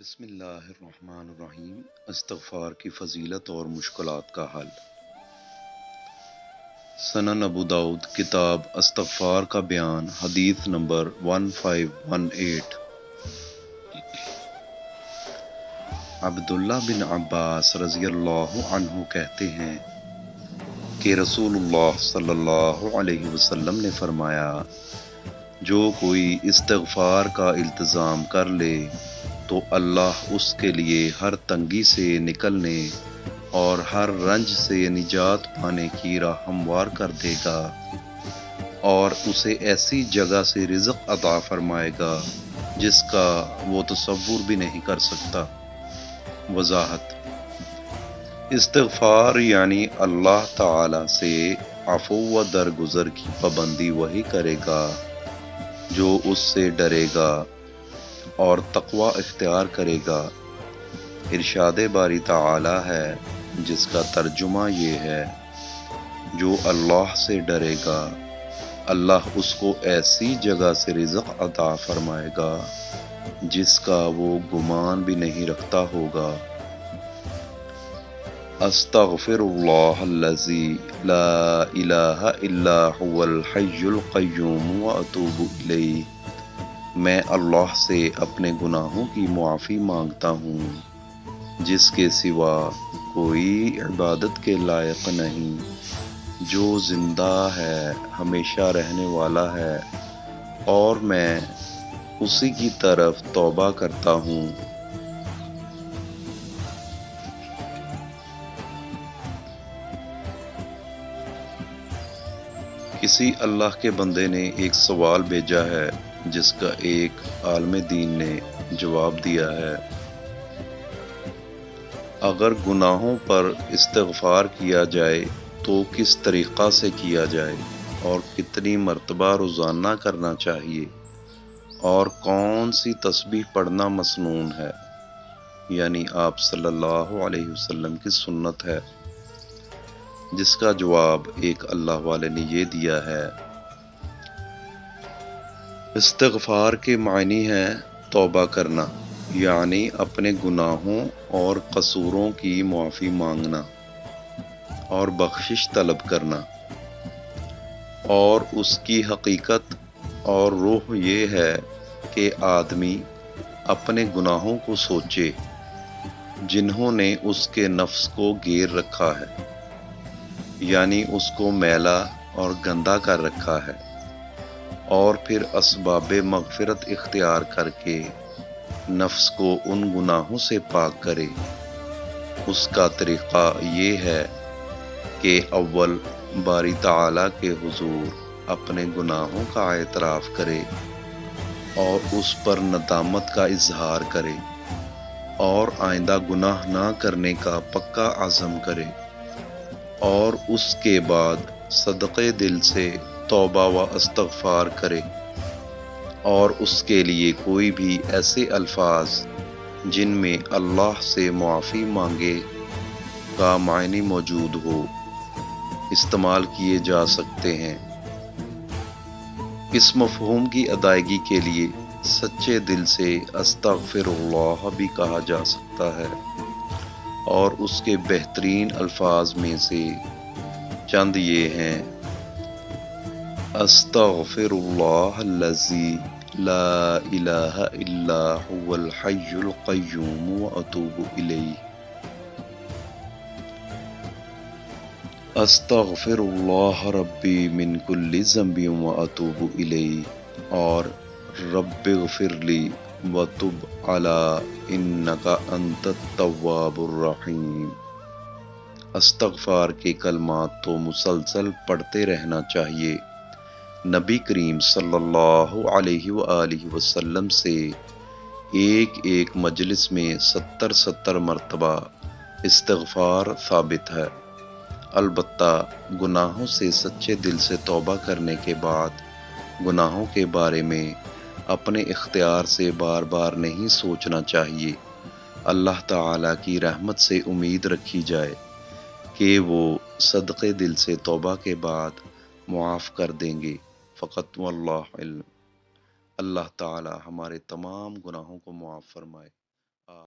بسم اللہ الرحمن الرحیم۔ استغفار کی فضیلت اور مشکلات کا حل۔ سنن ابو داؤد کتاب استغفار کا بیان حدیث نمبر 1518۔ عبداللہ بن عباس رضی اللہ عنہ کہتے ہیں کہ رسول اللہ صلی اللہ علیہ وسلم نے فرمایا، جو کوئی استغفار کا التزام کر لے تو اللہ اس کے لیے ہر تنگی سے نکلنے اور ہر رنج سے نجات پانے کی راہ ہموار کر دے گا اور اسے ایسی جگہ سے رزق عطا فرمائے گا جس کا وہ تصور بھی نہیں کر سکتا۔ وضاحت: استغفار یعنی اللہ تعالی سے عفو و درگزر کی پابندی وہی کرے گا جو اس سے ڈرے گا اور تقوی اختیار کرے گا۔ ارشاد باری تعالی ہے جس کا ترجمہ یہ ہے، جو اللہ سے ڈرے گا اللہ اس کو ایسی جگہ سے رزق عطا فرمائے گا جس کا وہ گمان بھی نہیں رکھتا ہوگا۔ استغفر اللہ الذی لا الہ الا هو الحی القیوم واتوب الیہ۔ میں اللہ سے اپنے گناہوں کی معافی مانگتا ہوں جس کے سوا کوئی عبادت کے لائق نہیں، جو زندہ ہے، ہمیشہ رہنے والا ہے، اور میں اسی کی طرف توبہ کرتا ہوں۔ کسی اللہ کے بندے نے ایک سوال بھیجا ہے جس کا ایک عالم دین نے جواب دیا ہے، اگر گناہوں پر استغفار کیا جائے تو کس طریقہ سے کیا جائے اور کتنی مرتبہ روزانہ کرنا چاہیے، اور کون سی تسبیح پڑھنا مسنون ہے، یعنی آپ صلی اللہ علیہ وسلم کی سنت ہے؟ جس کا جواب ایک اللہ والے نے یہ دیا ہے، استغفار کے معنی ہے توبہ کرنا، یعنی اپنے گناہوں اور قصوروں کی معافی مانگنا اور بخشش طلب کرنا، اور اس کی حقیقت اور روح یہ ہے کہ آدمی اپنے گناہوں کو سوچے جنہوں نے اس کے نفس کو گھیر رکھا ہے، یعنی اس کو میلا اور گندا کر رکھا ہے، اور پھر اسباب مغفرت اختیار کر کے نفس کو ان گناہوں سے پاک کرے۔ اس کا طریقہ یہ ہے کہ اول باری تعالی کے حضور اپنے گناہوں کا اعتراف کرے اور اس پر ندامت کا اظہار کرے اور آئندہ گناہ نہ کرنے کا پکا عزم کرے، اور اس کے بعد صدقے دل سے توبہ و استغفار کرے، اور اس کے لیے کوئی بھی ایسے الفاظ جن میں اللہ سے معافی مانگے کا معنی موجود ہو استعمال کیے جا سکتے ہیں۔ اس مفہوم کی ادائیگی کے لیے سچے دل سے استغفر اللہ بھی کہا جا سکتا ہے، اور اس کے بہترین الفاظ میں سے چند یہ ہیں: استغفر اللہ الذی لا الہ الا هو الحی القیوم واتوب الیہ۔ استغفر اللہ ربی من کل ذنب واتوب الیہ، اور رب اغفر لی وتب علی انک انت التواب الرحیم۔ استغفار کے کلمات تو مسلسل پڑھتے رہنا چاہیے۔ نبی کریم صلی اللہ علیہ وآلہ وسلم سے ایک ایک مجلس میں 70 مرتبہ استغفار ثابت ہے۔ البتہ گناہوں سے سچے دل سے توبہ کرنے کے بعد گناہوں کے بارے میں اپنے اختیار سے بار بار نہیں سوچنا چاہیے۔ اللہ تعالی کی رحمت سے امید رکھی جائے کہ وہ صدقے دل سے توبہ کے بعد معاف کر دیں گے۔ فقط واللہ علم۔ اللہ تعالی ہمارے تمام گناہوں کو معاف فرمائے۔